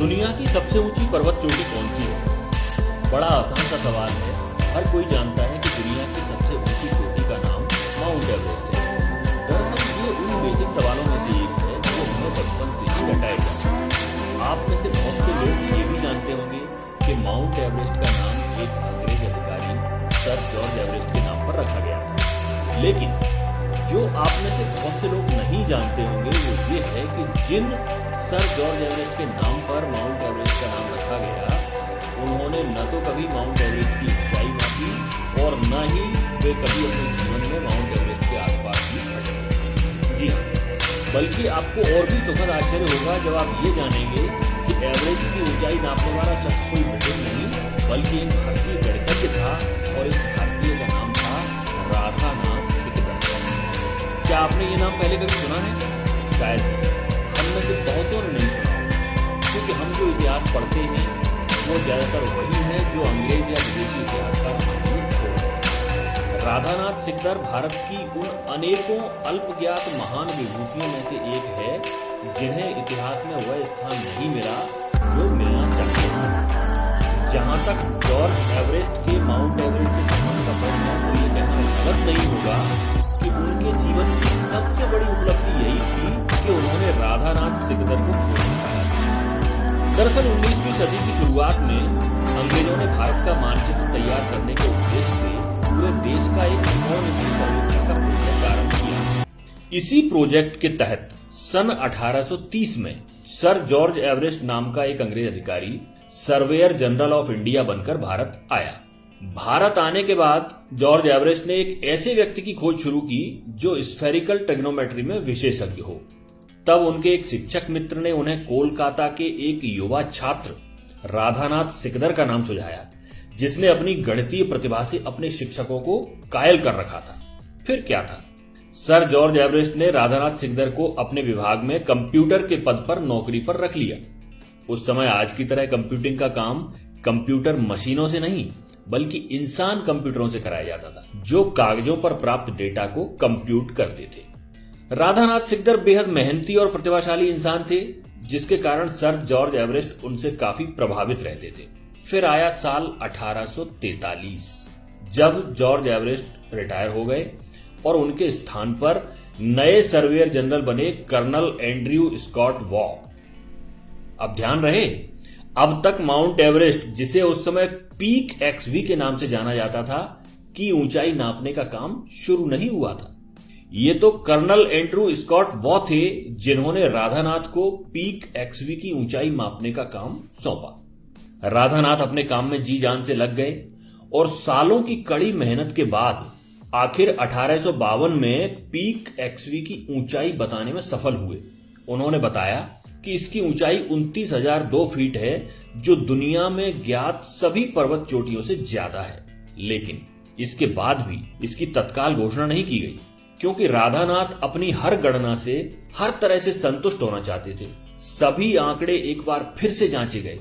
दुनिया की सबसे ऊंची पर्वत चोटी कौन सी है? बड़ा आसान सा सवाल है। हर कोई जानता है कि दुनिया की सबसे ऊंची चोटी का नाम माउंट एवरेस्ट है। दरअसल ये उन बेसिक सवालों में से एक है जो हमें बचपन से ही रटाए जाते हैं। आप में से बहुत से लोग ये भी जानते होंगे कि माउंट एवरेस्ट का नाम एक अंग्रेज अधिकारी सर जॉर्ज एवरेस्ट के नाम पर रखा गया था। लेकिन जो आप में से बहुत से लोग नहीं जानते होंगे वो ये है कि जिन सर जॉर्ज एवरेस्ट के नाम पर माउंट एवरेस्ट का नाम रखा गया, उन्होंने न तो कभी माउंट एवरेस्ट की ऊंचाई मापी और न ही वे कभी अपने जीवन में माउंट एवरेस्ट के आसपास भी खड़े। जी हाँ, बल्कि आपको और भी सुखद आश्चर्य होगा जब आप ये जानेंगे कि एवरेस्ट की ऊंचाई नापने वाला शख्स कोई ब्रिटिश नहीं बल्कि एक भारतीय गणितज्ञ था और इस भारतीय का नाम था राधानाथ सिकदर। क्या आपने ये नाम पहले कभी सुना है? शायद नहीं। हम में से बहुतों ने नहीं सुना, क्योंकि हम जो इतिहास पढ़ते हैं वो ज्यादातर वही है जो अंग्रेज या विदेशी इतिहासकार हमें छोड़ गए। राधानाथ सिकदर भारत की उन अनेकों अल्पज्ञात महान विभूतियों में से एक है जिन्हें इतिहास में वह स्थान नहीं मिला जो मिलना चाहिए था। जहां तक जॉर्ज एवरेस्ट के माउंट एवरेस्ट से संबंध का प्रश्न है तो ये कहना गलत नहीं होगा कि उनके जीवन की सबसे बड़ी उपलब्धि यही थी कि उन्होंने राधानाथ सिकदर को खोज निकाला। दरअसल 19वीं सदी की शुरुआत में अंग्रेजों ने भारत का मानचित्र तैयार करने के उद्देश्य से पूरे देश का एक सर्वेक्षण का प्रोजेक्ट आरंभ किया। इसी प्रोजेक्ट के तहत सन 1830 में सर जॉर्ज एवरेस्ट नाम का एक अंग्रेज अधिकारी सर्वेयर जनरल ऑफ इंडिया बनकर भारत आया। भारत आने के बाद जॉर्ज एवरेस्ट ने एक ऐसे व्यक्ति की खोज शुरू की जो स्फेरिकल ट्रिग्नोमेट्री में विशेषज्ञ हो। तब उनके एक शिक्षक मित्र ने उन्हें कोलकाता के एक युवा छात्र राधानाथ सिकदर का नाम सुझाया, जिसने अपनी गणितीय प्रतिभा से अपने शिक्षकों को कायल कर रखा था। फिर क्या था, सर जॉर्ज एवरेस्ट ने राधानाथ सिकदर को अपने विभाग में कंप्यूटर के पद पर नौकरी पर रख लिया। उस समय आज की तरह कंप्यूटिंग का काम कंप्यूटर मशीनों से नहीं बल्कि इंसान कंप्यूटरों से कराया जाता था, जो कागजों पर प्राप्त डेटा को कंप्यूट करते थे। राधानाथ सिकदर बेहद मेहनती और प्रतिभाशाली इंसान थे, जिसके कारण सर जॉर्ज एवरेस्ट उनसे काफी प्रभावित रहते थे। फिर आया साल 1843, जब जॉर्ज एवरेस्ट रिटायर हो गए और उनके स्थान पर नए सर्वेयर जनरल बने कर्नल एंड्रयू स्कॉट वॉ। अब ध्यान रहे, अब तक माउंट एवरेस्ट, जिसे उस समय पीक एक्सवी के नाम से जाना जाता था, की ऊंचाई नापने का काम शुरू नहीं हुआ था। ये तो कर्नल एंड्रयू स्कॉट वॉ थे जिन्होंने राधानाथ को पीक एक्सवी की ऊंचाई मापने का काम सौंपा। राधानाथ अपने काम में जी जान से लग गए और सालों की कड़ी मेहनत के बाद आखिर 1852 में पीक एक्सवी की ऊंचाई बताने में सफल हुए। उन्होंने बताया कि इसकी ऊंचाई 29,002 फीट है, जो दुनिया में ज्ञात सभी पर्वत चोटियों से ज्यादा है। लेकिन इसके बाद भी इसकी तत्काल घोषणा नहीं की गई, क्योंकि राधानाथ अपनी हर गणना से हर तरह से संतुष्ट होना चाहते थे। सभी आंकड़े एक बार फिर से जांचे गए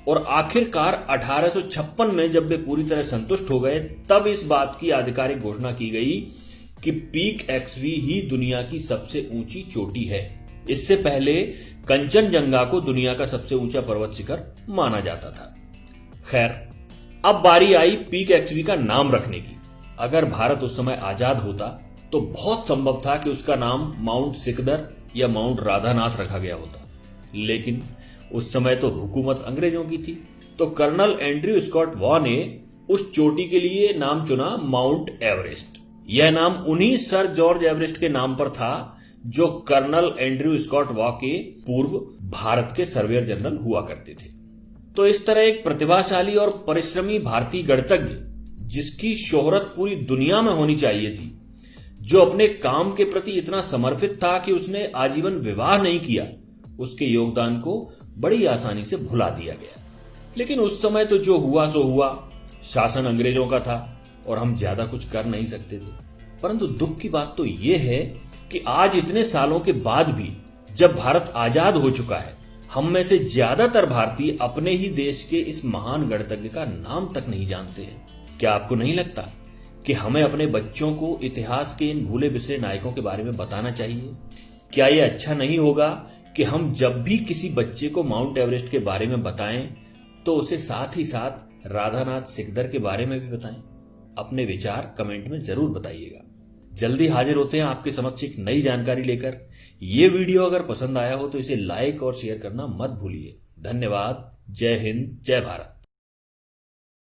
और आखिरकार 1856 में जब वे पूरी तरह संतुष्ट हो गए, तब इस बात की आधिकारिक घोषणा की गई कि पीक एक्सवी ही दुनिया की सबसे ऊंची चोटी है। इससे पहले कंचनजंगा को दुनिया का सबसे ऊंचा पर्वत शिखर माना जाता था। खैर, अब बारी आई पीक एक्सवी का नाम रखने की। अगर भारत उस समय आजाद होता तो बहुत संभव था कि उसका नाम माउंट सिकदर या माउंट राधानाथ रखा गया होता। लेकिन उस समय तो हुकूमत अंग्रेजों की थी, तो कर्नल एंड्रयू स्कॉट वॉ ने उस चोटी के लिए नाम चुना माउंट एवरेस्ट। यह नाम उन्हीं सर जॉर्ज एवरेस्ट के नाम पर था जो कर्नल एंड्रयू स्कॉट वॉ के पूर्व भारत के सर्वेयर जनरल हुआ करते थे। तो इस तरह एक प्रतिभाशाली और परिश्रमी भारतीय गणितज्ञ, जिसकी शोहरत पूरी दुनिया में होनी चाहिए थी, जो अपने काम के प्रति इतना समर्पित था कि उसने आजीवन विवाह नहीं किया, उसके योगदान को बड़ी आसानी से भुला दिया गया। लेकिन उस समय तो जो हुआ सो हुआ, शासन अंग्रेजों का था और हम ज्यादा कुछ कर नहीं सकते थे। परंतु दुख की बात तो यह है कि आज इतने सालों के बाद भी, जब भारत आजाद हो चुका है, हम में से ज्यादातर भारतीय अपने ही देश के इस महान गणितज्ञ का नाम तक नहीं जानते हैं। क्या आपको नहीं लगता कि हमें अपने बच्चों को इतिहास के इन भूले बिसरे नायकों के बारे में बताना चाहिए? क्या यह अच्छा नहीं होगा कि हम जब भी किसी बच्चे को माउंट एवरेस्ट के बारे में बताएं तो उसे साथ ही साथ राधानाथ सिकदर के बारे में भी बताएं। अपने विचार कमेंट में जरूर बताइएगा। जल्दी हाजिर होते हैं आपके समक्ष एक नई जानकारी लेकर। ये वीडियो अगर पसंद आया हो तो इसे लाइक और शेयर करना मत भूलिए। धन्यवाद। जय हिंद, जय भारत।